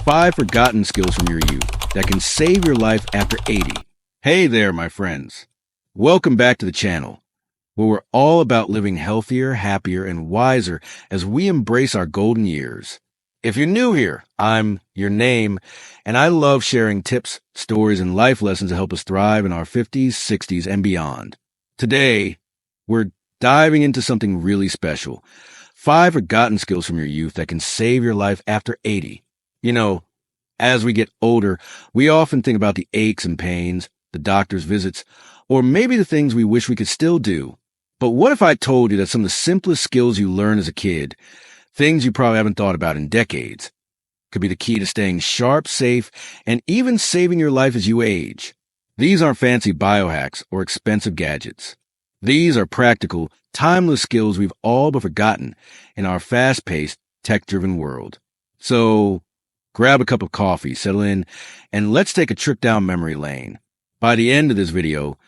5 forgotten skills from your youth that can save your life after 80. Hey there, my friends. Welcome back to the channel, where we're all about living healthier, happier, and wiser as we embrace our golden years. If you're new here, I'm your name, and I love sharing tips, stories, and life lessons to help us thrive in our 50s, 60s, and beyond. Today, we're diving into something really special. 5 forgotten skills from your youth that can save your life after 80. You know, as we get older, we often think about the aches and pains, the doctor's visits, or maybe the things we wish we could still do. But what if I told you that some of the simplest skills you learn as a kid, things you probably haven't thought about in decades, could be the key to staying sharp, safe, and even saving your life as you age? These aren't fancy biohacks or expensive gadgets. These are practical, timeless skills we've all but forgotten in our fast-paced, tech-driven world. So, grab a cup of coffee, settle in, and let's take a trip down memory lane. By the end of this video,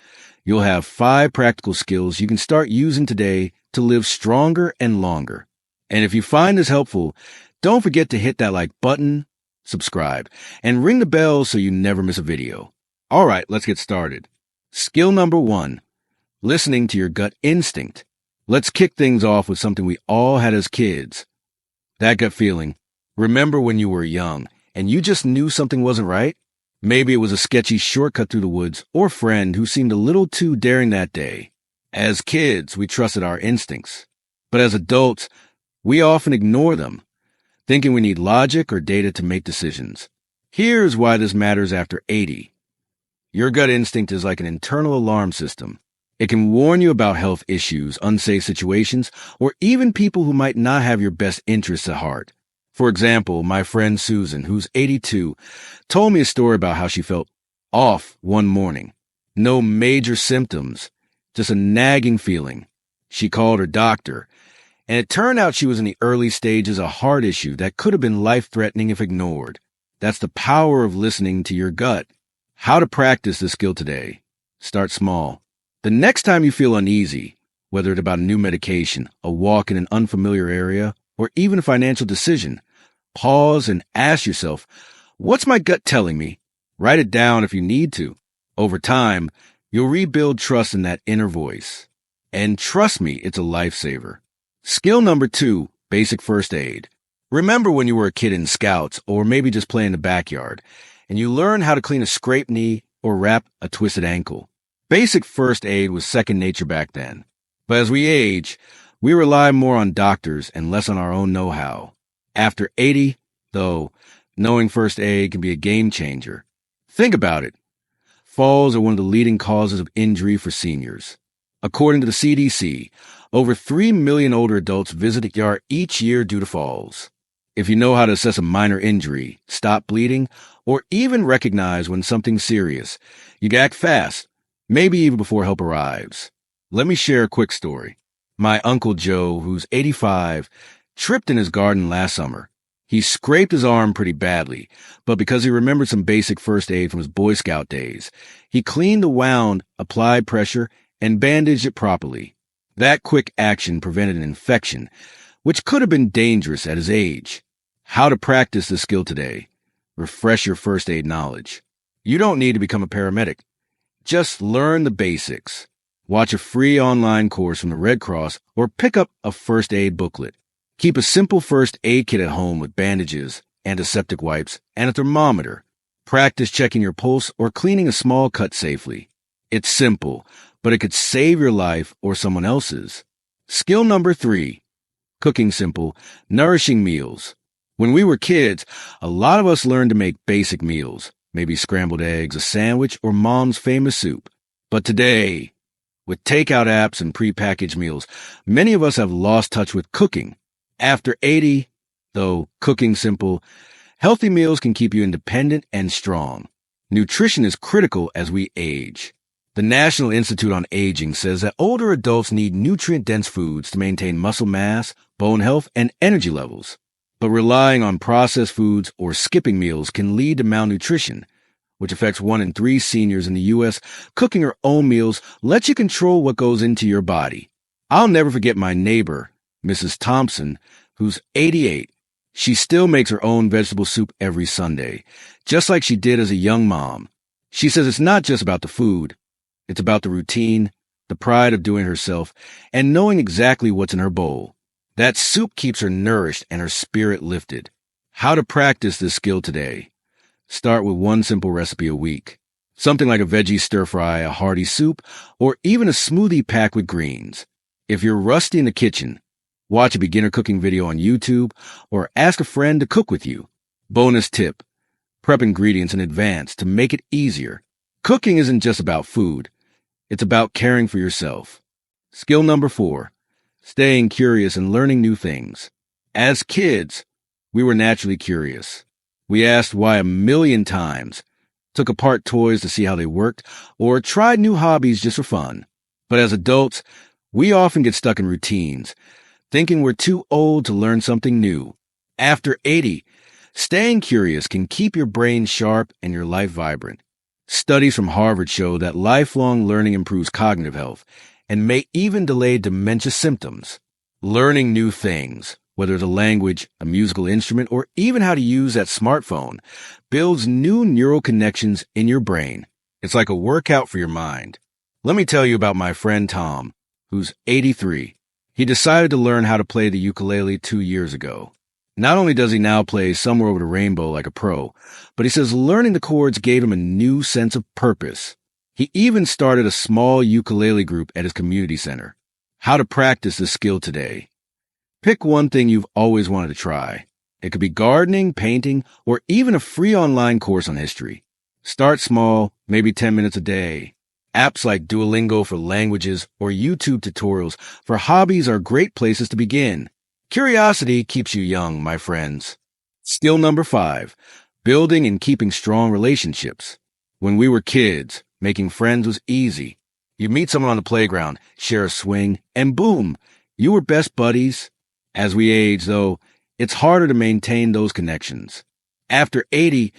you'll have 5 practical skills you can start using today to live stronger and longer. And if you find this helpful, don't forget to hit that like button, subscribe, and ring the bell so you never miss a video. All right, let's get started. Skill number 1, listening to your gut instinct. Let's kick things off with something we all had as kids. That gut feeling. Remember when you were young and you just knew something wasn't right? Maybe it was a sketchy shortcut through the woods or a friend who seemed a little too daring that day. As kids, we trusted our instincts. But as adults, we often ignore them, thinking we need logic or data to make decisions. Here's why this matters after 80. Your gut instinct is like an internal alarm system. It can warn you about health issues, unsafe situations, or even people who might not have your best interests at heart. For example, my friend Susan, who's 82, told me a story about how she felt off one morning. No major symptoms, just a nagging feeling. She called her doctor, and it turned out she was in the early stages of a heart issue that could have been life-threatening if ignored. That's the power of listening to your gut. How to practice this skill today. Start small. The next time you feel uneasy, whether it's about a new medication, a walk in an unfamiliar area, or even a financial decision, pause and ask yourself, what's my gut telling me? Write it down if you need to. Over time, you'll rebuild trust in that inner voice. And trust me, it's a lifesaver. Skill number 2, basic first aid. Remember when you were a kid in Scouts, or maybe just playing in the backyard, and you learned how to clean a scraped knee or wrap a twisted ankle. Basic first aid was second nature back then. But as we age, we rely more on doctors and less on our own know-how. After 80, though, knowing first aid can be a game changer. Think about it. Falls are one of the leading causes of injury for seniors. According to the CDC, over 3 million older adults visit the ER each year due to falls. If you know how to assess a minor injury, stop bleeding, or even recognize when something's serious, you can act fast, maybe even before help arrives. Let me share a quick story. My Uncle Joe, who's 85, tripped in his garden last summer. He scraped his arm pretty badly, but because he remembered some basic first aid from his Boy Scout days, he cleaned the wound, applied pressure, and bandaged it properly. That quick action prevented an infection, which could have been dangerous at his age. How to practice this skill today. Refresh your first aid knowledge. You don't need to become a paramedic. Just learn the basics. Watch a free online course from the Red Cross or pick up a first aid booklet. Keep a simple first aid kit at home with bandages, antiseptic wipes, and a thermometer. Practice checking your pulse or cleaning a small cut safely. It's simple, but it could save your life or someone else's. Skill number 3, cooking simple, nourishing meals. When we were kids, a lot of us learned to make basic meals, maybe scrambled eggs, a sandwich, or mom's famous soup. But today, with takeout apps and prepackaged meals, many of us have lost touch with cooking. After 80, though cooking simple, healthy meals can keep you independent and strong. Nutrition is critical as we age. The National Institute on Aging says that older adults need nutrient-dense foods to maintain muscle mass, bone health, and energy levels. But relying on processed foods or skipping meals can lead to malnutrition, which affects 1 in 3 seniors in the U.S. Cooking your own meals lets you control what goes into your body. I'll never forget my neighbor, Mrs. Thompson, who's 88. She still makes her own vegetable soup every Sunday, just like she did as a young mom. She says it's not just about the food. It's about the routine, the pride of doing herself, and knowing exactly what's in her bowl. That soup keeps her nourished and her spirit lifted. How to practice this skill today. Start with one simple recipe a week. Something like a veggie stir-fry, a hearty soup, or even a smoothie packed with greens. If you're rusty in the kitchen, watch a beginner cooking video on YouTube or ask a friend to cook with you. Bonus tip: prep ingredients in advance to make it easier. Cooking isn't just about food. It's about caring for yourself. Skill number 4, staying curious and learning new things. As kids, we were naturally curious. We asked why a million times, took apart toys to see how they worked, or tried new hobbies just for fun. But as adults, we often get stuck in routines, thinking we're too old to learn something new. After 80, staying curious can keep your brain sharp and your life vibrant. Studies from Harvard show that lifelong learning improves cognitive health and may even delay dementia symptoms. Learning new things, whether it's a language, a musical instrument, or even how to use that smartphone, builds new neural connections in your brain. It's like a workout for your mind. Let me tell you about my friend Tom, who's 83. He decided to learn how to play the ukulele 2 years ago. Not only does he now play Somewhere Over the Rainbow like a pro, but he says learning the chords gave him a new sense of purpose. He even started a small ukulele group at his community center. How to practice this skill today. Pick one thing you've always wanted to try. It could be gardening, painting, or even a free online course on history. Start small, maybe 10 minutes a day. Apps like Duolingo for languages or YouTube tutorials for hobbies are great places to begin. Curiosity keeps you young, my friends. Skill number 5, building and keeping strong relationships. When we were kids, making friends was easy. You meet someone on the playground, share a swing, and boom, you were best buddies. As we age, though, it's harder to maintain those connections. After 80,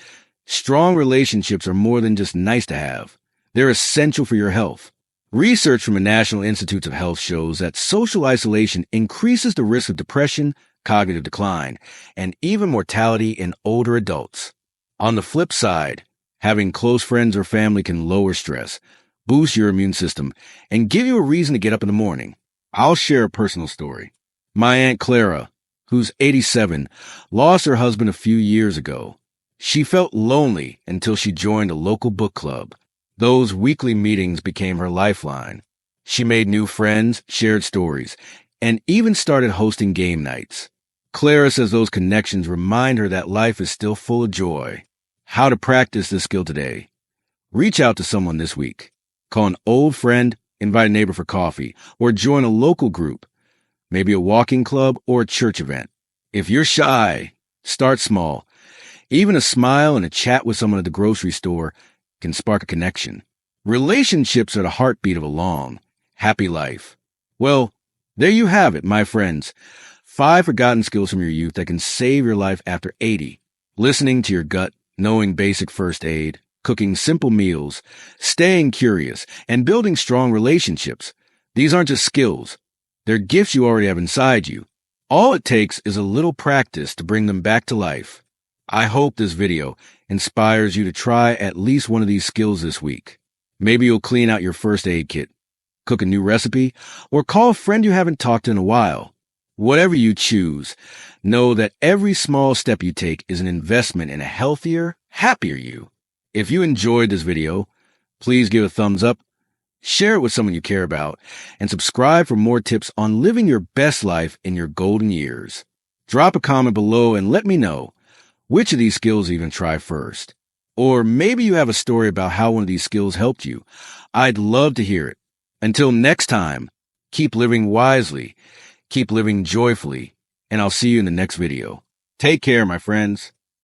strong relationships are more than just nice to have. They're essential for your health. Research from the National Institutes of Health shows that social isolation increases the risk of depression, cognitive decline, and even mortality in older adults. On the flip side, having close friends or family can lower stress, boost your immune system, and give you a reason to get up in the morning. I'll share a personal story. My Aunt Clara, who's 87, lost her husband a few years ago. She felt lonely until she joined a local book club. Those weekly meetings became her lifeline. She made new friends, shared stories, and even started hosting game nights. Clara says those connections remind her that life is still full of joy. How to practice this skill today. Reach out to someone this week. Call an old friend, invite a neighbor for coffee, or join a local group, maybe a walking club or a church event. If you're shy, start small. Even a smile and a chat with someone at the grocery store can spark a connection. Relationships are the heartbeat of a long, happy life. Well, there you have it, my friends. 5 forgotten skills from your youth that can save your life after 80. Listening to your gut, knowing basic first aid, cooking simple meals, staying curious, and building strong relationships. These aren't just skills. They're gifts you already have inside you. All it takes is a little practice to bring them back to life. I hope this video inspires you to try at least one of these skills this week. Maybe you'll clean out your first aid kit, cook a new recipe, or call a friend you haven't talked to in a while. Whatever you choose, know that every small step you take is an investment in a healthier, happier you. If you enjoyed this video, please give a thumbs up, share it with someone you care about, and subscribe for more tips on living your best life in your golden years. Drop a comment below and let me know which of these skills you even try first. Or maybe you have a story about how one of these skills helped you. I'd love to hear it. Until next time, keep living wisely, keep living joyfully, and I'll see you in the next video. Take care, my friends.